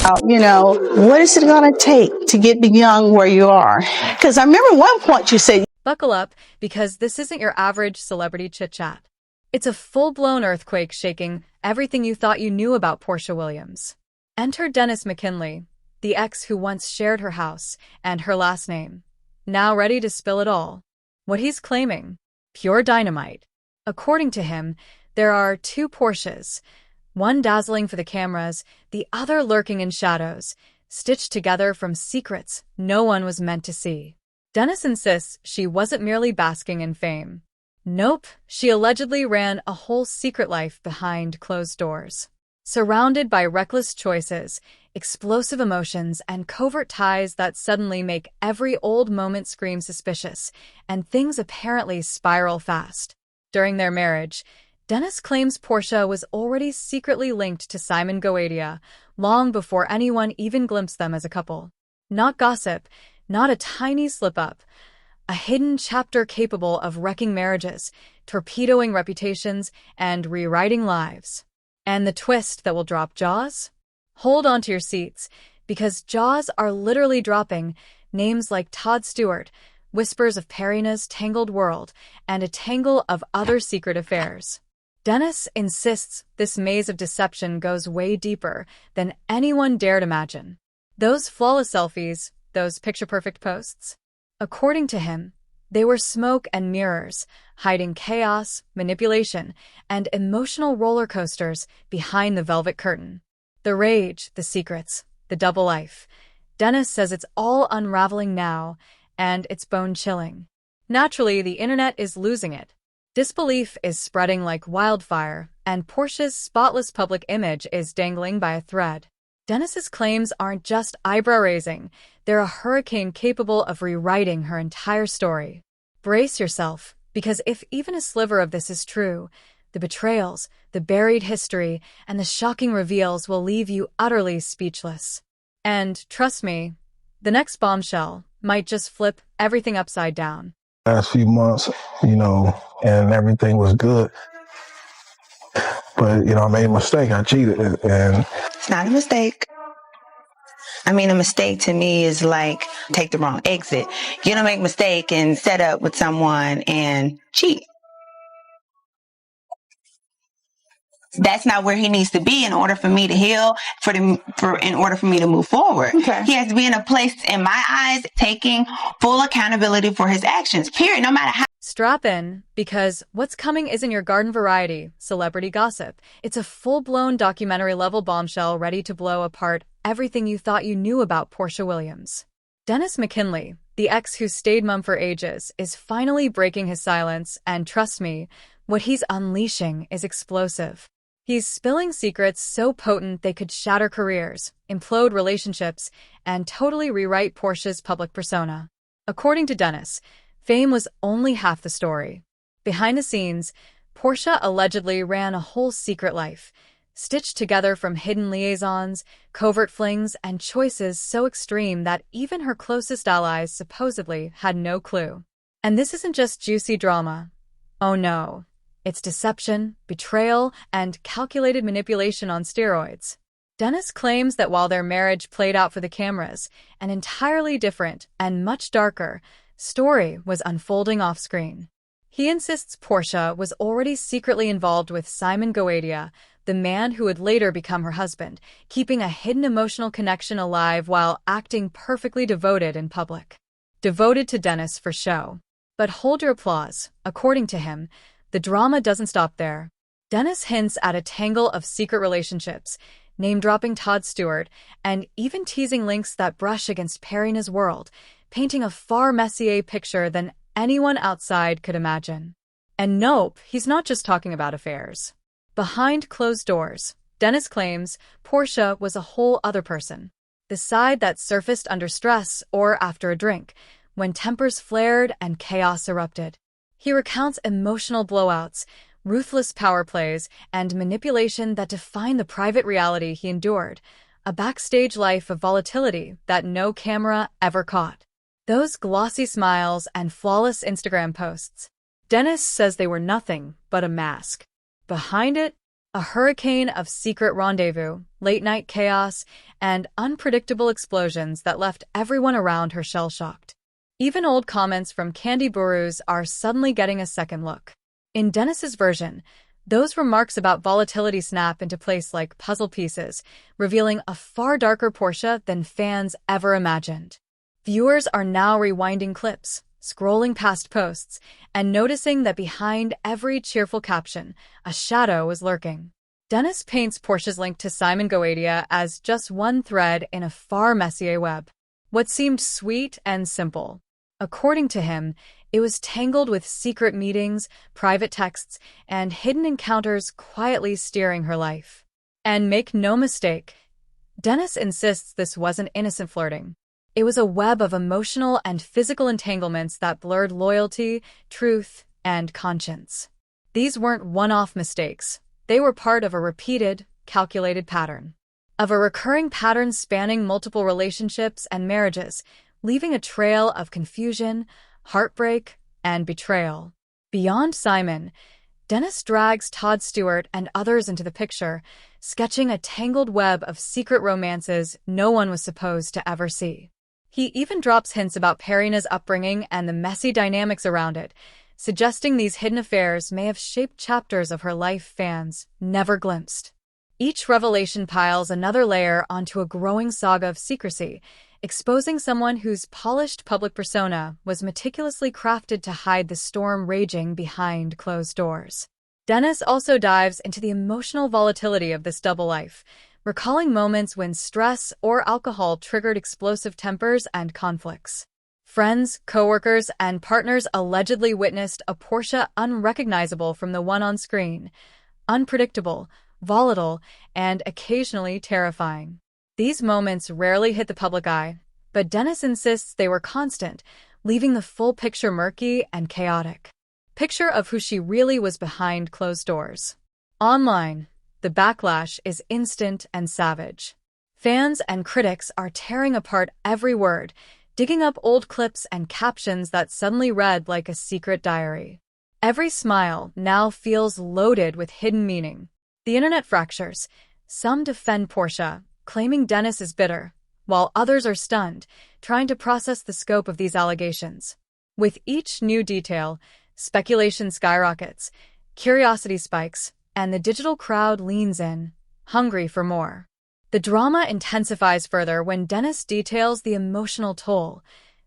What is it going to take to get beyond where you are? Because I remember one point you said, Buckle up, because this isn't your average celebrity chit-chat. It's a full-blown earthquake shaking everything you thought you knew about Porsha Williams. Enter Dennis McKinley, the ex who once shared her house and her last name. Now ready to spill it all. What he's claiming: pure dynamite. According to him, there are two Porschas, one dazzling for the cameras, the other lurking in shadows, stitched together from secrets no one was meant to see. Dennis insists she wasn't merely basking in fame. Nope, she allegedly ran a whole secret life behind closed doors. Surrounded by reckless choices, explosive emotions, and covert ties that suddenly make every old moment scream suspicious, and things apparently spiral fast. During their marriage, Dennis claims Porsha was already secretly linked to Simon Goetia long before anyone even glimpsed them as a couple. Not gossip, not a tiny slip-up. A hidden chapter capable of wrecking marriages, torpedoing reputations, and rewriting lives. And the twist that will drop jaws? Hold on to your seats, because jaws are literally dropping. Names like Todd Stewart, whispers of Perina's tangled world, and a tangle of other secret affairs. Dennis insists this maze of deception goes way deeper than anyone dared imagine. Those flawless selfies, those picture-perfect posts? According to him, they were smoke and mirrors, hiding chaos, manipulation, and emotional roller coasters behind the velvet curtain. The rage, the secrets, the double life. Dennis says it's all unraveling now, and it's bone-chilling. Naturally, the internet is losing it. Disbelief is spreading like wildfire, and Porsha's spotless public image is dangling by a thread. Dennis's claims aren't just eyebrow-raising, they're a hurricane capable of rewriting her entire story. Brace yourself, because if even a sliver of this is true, the betrayals, the buried history, and the shocking reveals will leave you utterly speechless. And, trust me, the next bombshell might just flip everything upside down. Last few months, and everything was good. But, I made a mistake. I cheated. And it's not a mistake. A mistake to me is like take the wrong exit. You don't make a mistake and set up with someone and cheat. That's not where he needs to be in order for me to heal, in order for me to move forward. Okay. He has to be in a place, in my eyes, taking full accountability for his actions, period, no matter how. Strap in, because what's coming isn't your garden variety celebrity gossip. It's a full-blown documentary-level bombshell ready to blow apart everything you thought you knew about Porsha Williams. Dennis McKinley, the ex who stayed mum for ages, is finally breaking his silence, and trust me, what he's unleashing is explosive. He's spilling secrets so potent they could shatter careers, implode relationships, and totally rewrite Porsha's public persona. According to Dennis, fame was only half the story. Behind the scenes, Porsha allegedly ran a whole secret life, stitched together from hidden liaisons, covert flings, and choices so extreme that even her closest allies supposedly had no clue. And this isn't just juicy drama. Oh no. It's deception, betrayal, and calculated manipulation on steroids. Dennis claims that while their marriage played out for the cameras, an entirely different and much darker story was unfolding off-screen. He insists Porsha was already secretly involved with Simon Goetia, the man who would later become her husband, keeping a hidden emotional connection alive while acting perfectly devoted in public. Devoted to Dennis for show. But hold your applause. According to him, the drama doesn't stop there. Dennis hints at a tangle of secret relationships, name-dropping Todd Stewart, and even teasing links that brush against Perina's world, painting a far messier picture than anyone outside could imagine. And nope, he's not just talking about affairs. Behind closed doors, Dennis claims Porsha was a whole other person. The side that surfaced under stress or after a drink, when tempers flared and chaos erupted. He recounts emotional blowouts, ruthless power plays, and manipulation that define the private reality he endured, a backstage life of volatility that no camera ever caught. Those glossy smiles and flawless Instagram posts. Dennis says they were nothing but a mask. Behind it, a hurricane of secret rendezvous, late-night chaos, and unpredictable explosions that left everyone around her shell-shocked. Even old comments from Candy Burus are suddenly getting a second look. In Dennis's version, those remarks about volatility snap into place like puzzle pieces, revealing a far darker Porsha than fans ever imagined. Viewers are now rewinding clips, scrolling past posts, and noticing that behind every cheerful caption, a shadow was lurking. Dennis paints Porsha's link to Simon Goetia as just one thread in a far messier web. What seemed sweet and simple. According to him, it was tangled with secret meetings, private texts, and hidden encounters quietly steering her life. And make no mistake, Dennis insists this wasn't innocent flirting. It was a web of emotional and physical entanglements that blurred loyalty, truth, and conscience. These weren't one-off mistakes. They were part of a repeated, calculated pattern. Of a recurring pattern spanning multiple relationships and marriages, leaving a trail of confusion, heartbreak, and betrayal. Beyond Simon, Dennis drags Todd Stewart and others into the picture, sketching a tangled web of secret romances no one was supposed to ever see. He even drops hints about Perina's upbringing and the messy dynamics around it, suggesting these hidden affairs may have shaped chapters of her life fans never glimpsed. Each revelation piles another layer onto a growing saga of secrecy, exposing someone whose polished public persona was meticulously crafted to hide the storm raging behind closed doors. Dennis also dives into the emotional volatility of this double life, recalling moments when stress or alcohol triggered explosive tempers and conflicts. Friends, coworkers, and partners allegedly witnessed a Porsha unrecognizable from the one on screen, unpredictable, volatile, and occasionally terrifying. These moments rarely hit the public eye, but Dennis insists they were constant, leaving the full picture murky and chaotic. Picture of who she really was behind closed doors. Online, the backlash is instant and savage. Fans and critics are tearing apart every word, digging up old clips and captions that suddenly read like a secret diary. Every smile now feels loaded with hidden meaning. The internet fractures. Some defend Porsha, claiming Dennis is bitter, while others are stunned, trying to process the scope of these allegations. With each new detail, speculation skyrockets, curiosity spikes, and the digital crowd leans in, hungry for more. The drama intensifies further when Dennis details the emotional toll,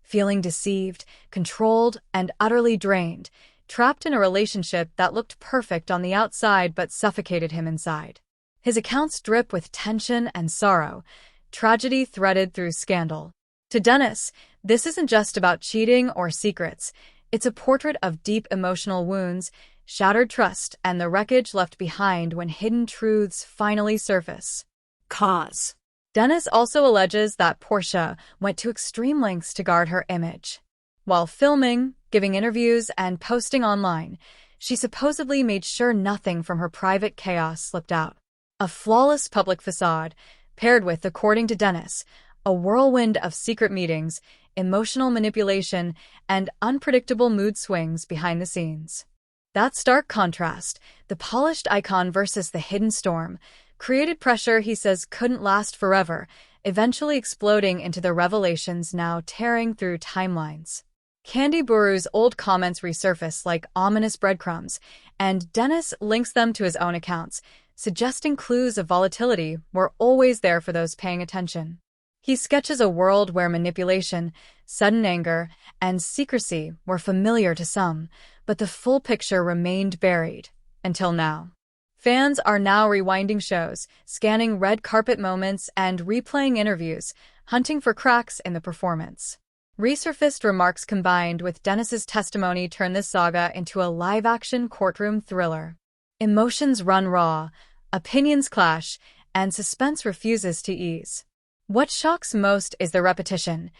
feeling deceived, controlled, and utterly drained, trapped in a relationship that looked perfect on the outside but suffocated him inside. His accounts drip with tension and sorrow, tragedy threaded through scandal. To Dennis, this isn't just about cheating or secrets. It's a portrait of deep emotional wounds, shattered trust, and the wreckage left behind when hidden truths finally surface. Cause. Dennis also alleges that Porsha went to extreme lengths to guard her image. While filming, giving interviews, and posting online, she supposedly made sure nothing from her private chaos slipped out. A flawless public facade, paired with, according to Dennis, a whirlwind of secret meetings, emotional manipulation, and unpredictable mood swings behind the scenes. That stark contrast, the polished icon versus the hidden storm, created pressure he says couldn't last forever, eventually exploding into the revelations now tearing through timelines. Candy Buru's old comments resurface like ominous breadcrumbs, and Dennis links them to his own accounts, suggesting clues of volatility were always there for those paying attention. He sketches a world where manipulation, sudden anger, and secrecy were familiar to some, but the full picture remained buried, until now. Fans are now rewinding shows, scanning red carpet moments, and replaying interviews, hunting for cracks in the performance. Resurfaced remarks combined with Dennis's testimony turn this saga into a live-action courtroom thriller. Emotions run raw, opinions clash, and suspense refuses to ease. What shocks most is the repetition.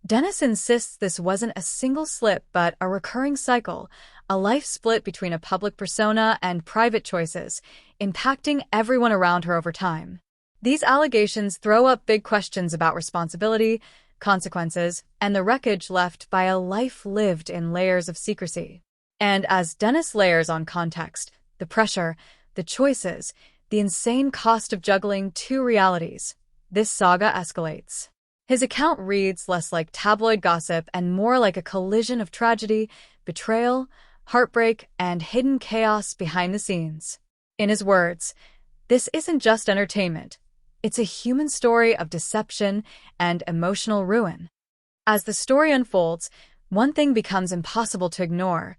Dennis insists this wasn't a single slip but a recurring cycle, a life split between a public persona and private choices, impacting everyone around her over time. These allegations throw up big questions about responsibility, consequences, and the wreckage left by a life lived in layers of secrecy. And as Dennis layers on context, the pressure, the choices, the insane cost of juggling two realities. This saga escalates. His account reads less like tabloid gossip and more like a collision of tragedy, betrayal, heartbreak, and hidden chaos behind the scenes. In his words, this isn't just entertainment. It's a human story of deception and emotional ruin. As the story unfolds, one thing becomes impossible to ignore.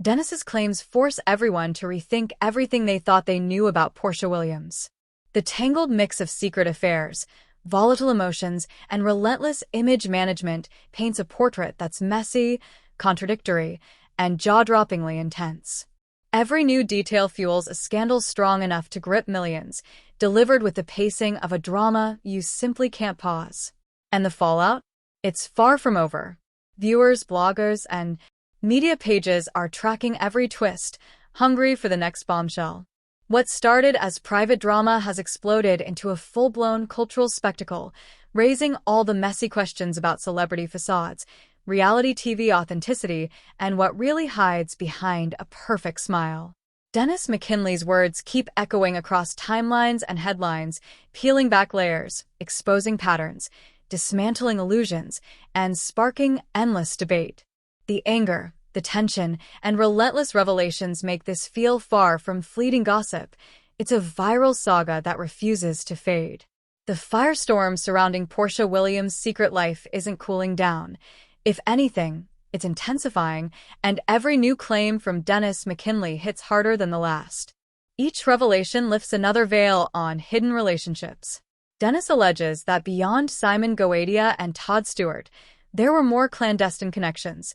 Dennis's claims force everyone to rethink everything they thought they knew about Porsha Williams. The tangled mix of secret affairs, volatile emotions, and relentless image management paints a portrait that's messy, contradictory, and jaw-droppingly intense. Every new detail fuels a scandal strong enough to grip millions, delivered with the pacing of a drama you simply can't pause. And the fallout? It's far from over. Viewers, bloggers, and media pages are tracking every twist, hungry for the next bombshell. What started as private drama has exploded into a full-blown cultural spectacle, raising all the messy questions about celebrity facades, reality TV authenticity, and what really hides behind a perfect smile. Dennis McKinley's words keep echoing across timelines and headlines, peeling back layers, exposing patterns, dismantling illusions, and sparking endless debate. The anger, the tension, and relentless revelations make this feel far from fleeting gossip. It's a viral saga that refuses to fade. The firestorm surrounding Porsha Williams' secret life isn't cooling down. If anything, it's intensifying, and every new claim from Dennis McKinley hits harder than the last. Each revelation lifts another veil on hidden relationships. Dennis alleges that beyond Simon Goedia and Todd Stewart, there were more clandestine connections,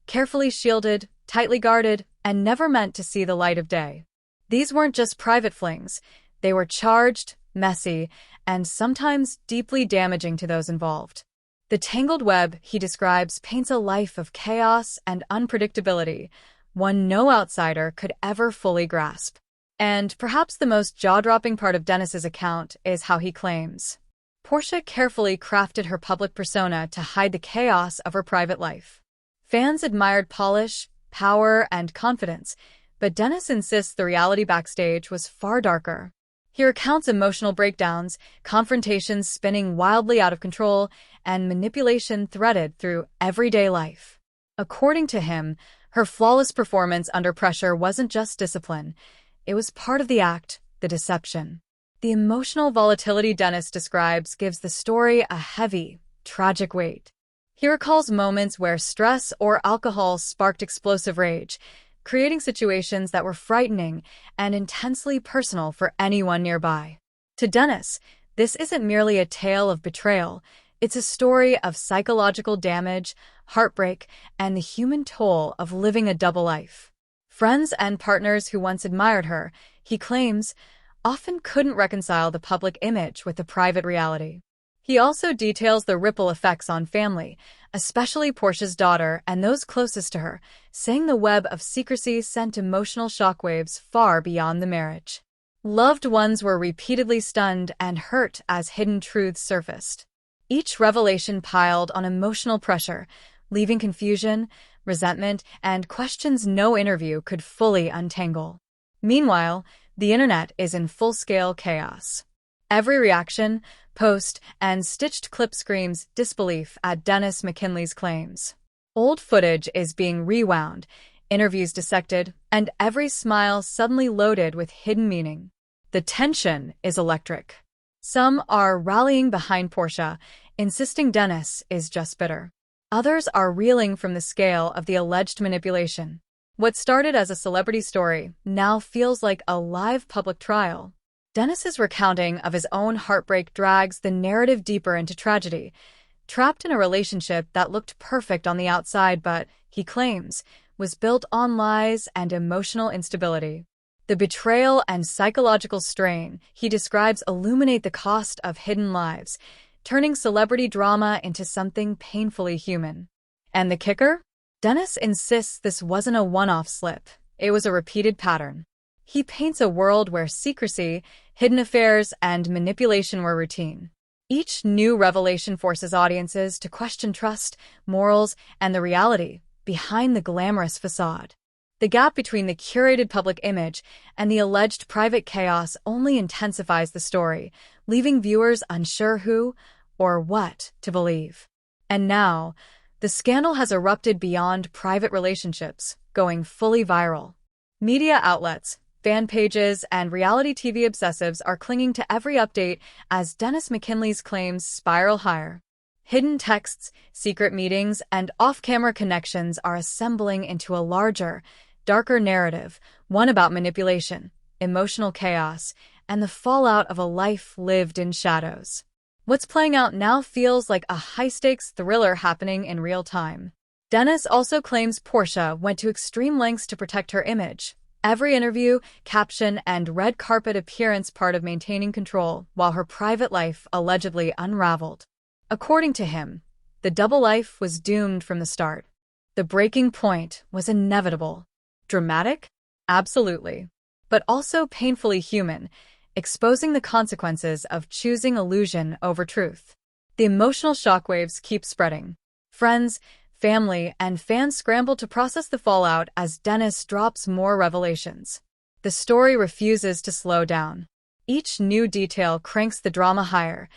carefully shielded, tightly guarded, and never meant to see the light of day. These weren't just private flings. They were charged, messy, and sometimes deeply damaging to those involved. The tangled web he describes paints a life of chaos and unpredictability, one no outsider could ever fully grasp. And perhaps the most jaw-dropping part of Dennis's account is how he claims Porsha carefully crafted her public persona to hide the chaos of her private life. Fans admired polish, power, and confidence, but Dennis insists the reality backstage was far darker. He recounts emotional breakdowns, confrontations spinning wildly out of control, and manipulation threaded through everyday life. According to him, her flawless performance under pressure wasn't just discipline. It was part of the act, the deception. The emotional volatility Dennis describes gives the story a heavy, tragic weight. He recalls moments where stress or alcohol sparked explosive rage, creating situations that were frightening and intensely personal for anyone nearby. To Dennis, this isn't merely a tale of betrayal. It's a story of psychological damage, heartbreak, and the human toll of living a double life. Friends and partners who once admired her, he claims, often couldn't reconcile the public image with the private reality. He also details the ripple effects on family, especially Porsha's daughter and those closest to her, saying the web of secrecy sent emotional shockwaves far beyond the marriage. Loved ones were repeatedly stunned and hurt as hidden truths surfaced. Each revelation piled on emotional pressure, leaving confusion, resentment, and questions no interview could fully untangle. Meanwhile, the internet is in full-scale chaos. Every reaction, post, and stitched clip screams disbelief at Dennis McKinley's claims. Old footage is being rewound, interviews dissected, and every smile suddenly loaded with hidden meaning. The tension is electric. Some are rallying behind Porsha, insisting Dennis is just bitter. Others are reeling from the scale of the alleged manipulation. What started as a celebrity story now feels like a live public trial. Dennis's recounting of his own heartbreak drags the narrative deeper into tragedy. Trapped in a relationship that looked perfect on the outside but, he claims, was built on lies and emotional instability. The betrayal and psychological strain he describes illuminate the cost of hidden lives, turning celebrity drama into something painfully human. And the kicker? Dennis insists this wasn't a one-off slip. It was a repeated pattern. He paints a world where secrecy, hidden affairs, and manipulation were routine. Each new revelation forces audiences to question trust, morals, and the reality behind the glamorous facade. The gap between the curated public image and the alleged private chaos only intensifies the story, leaving viewers unsure who or what to believe. And now, the scandal has erupted beyond private relationships, going fully viral. Media outlets, fan pages, and reality TV obsessives are clinging to every update as Dennis McKinley's claims spiral higher. Hidden texts, secret meetings, and off-camera connections are assembling into a larger, darker narrative, one about manipulation, emotional chaos, and the fallout of a life lived in shadows. What's playing out now feels like a high-stakes thriller happening in real time. Dennis also claims Porsha went to extreme lengths to protect her image. Every interview, caption, and red carpet appearance part of maintaining control, while her private life allegedly unraveled. According to him, the double life was doomed from the start. The breaking point was inevitable. Dramatic? Absolutely. But also painfully human, exposing the consequences of choosing illusion over truth. The emotional shockwaves keep spreading. Friends, family, and fans scramble to process the fallout as Dennis drops more revelations. The story refuses to slow down. Each new detail cranks the drama higher,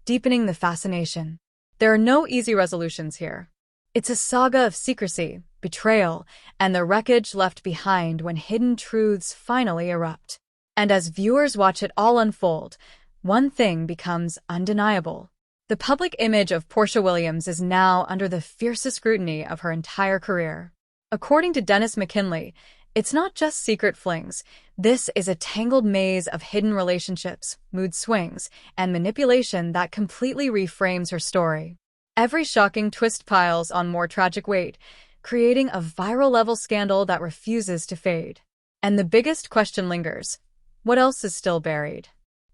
deepening the fascination. There are no easy resolutions here. It's a saga of secrecy, betrayal, and the wreckage left behind when hidden truths finally erupt. And as viewers watch it all unfold, one thing becomes undeniable. The public image of Porsha Williams is now under the fiercest scrutiny of her entire career. According to Dennis McKinley, it's not just secret flings. This is a tangled maze of hidden relationships, mood swings, and manipulation that completely reframes her story. Every shocking twist piles on more tragic weight, creating a viral-level scandal that refuses to fade. And the biggest question lingers. What else is still buried?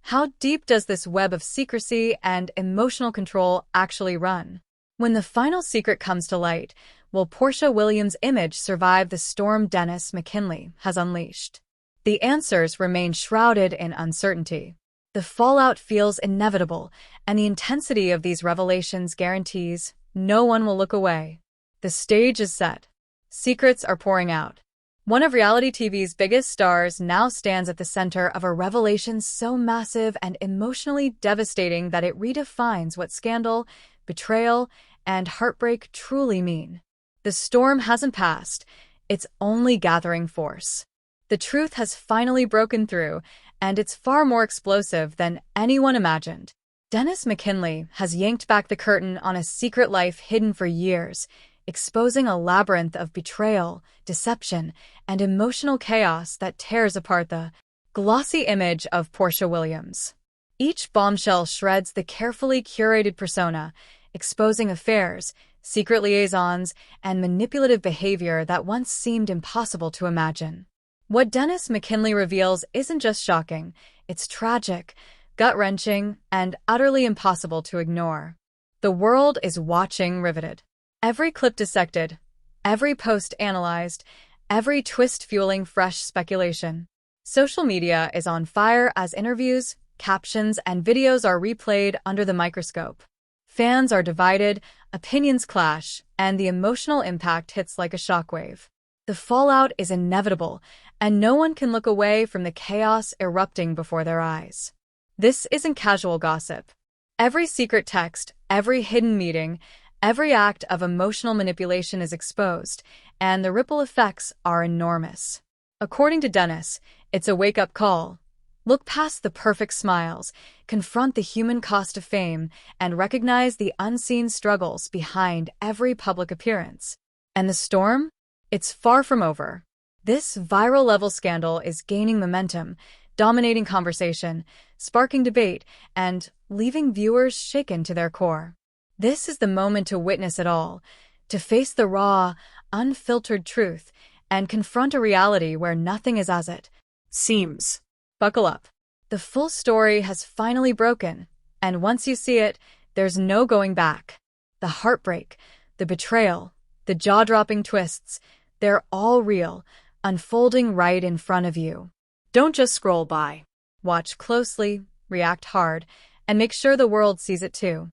How deep does this web of secrecy and emotional control actually run? When the final secret comes to light, will Porsha Williams' image survive the storm Dennis McKinley has unleashed? The answers remain shrouded in uncertainty. The fallout feels inevitable, and the intensity of these revelations guarantees no one will look away. The stage is set. Secrets are pouring out. One of reality TV's biggest stars now stands at the center of a revelation so massive and emotionally devastating that it redefines what scandal, betrayal, and heartbreak truly mean. The storm hasn't passed, it's only gathering force. The truth has finally broken through, and it's far more explosive than anyone imagined. Dennis McKinley has yanked back the curtain on a secret life hidden for years, exposing a labyrinth of betrayal, deception, and emotional chaos that tears apart the glossy image of Porsha Williams. Each bombshell shreds the carefully curated persona, exposing affairs, secret liaisons, and manipulative behavior that once seemed impossible to imagine. What Dennis McKinley reveals isn't just shocking, it's tragic, gut-wrenching, and utterly impossible to ignore. The world is watching riveted. Every clip dissected, every post analyzed, every twist fueling fresh speculation. Social media is on fire as interviews, captions, and videos are replayed under the microscope. Fans are divided, opinions clash, and the emotional impact hits like a shockwave. The fallout is inevitable, and no one can look away from the chaos erupting before their eyes. This isn't casual gossip. Every secret text, every hidden meeting, every act of emotional manipulation is exposed, and the ripple effects are enormous. According to Dennis, it's a wake-up call. Look past the perfect smiles, confront the human cost of fame, and recognize the unseen struggles behind every public appearance. And the storm? It's far from over. This viral-level scandal is gaining momentum, dominating conversation, sparking debate, and leaving viewers shaken to their core. This is the moment to witness it all, to face the raw, unfiltered truth, and confront a reality where nothing is as it seems. Buckle up. The full story has finally broken, and once you see it, there's no going back. The heartbreak, the betrayal, the jaw-dropping twists, they're all real, unfolding right in front of you. Don't just scroll by. Watch closely, react hard, and make sure the world sees it too.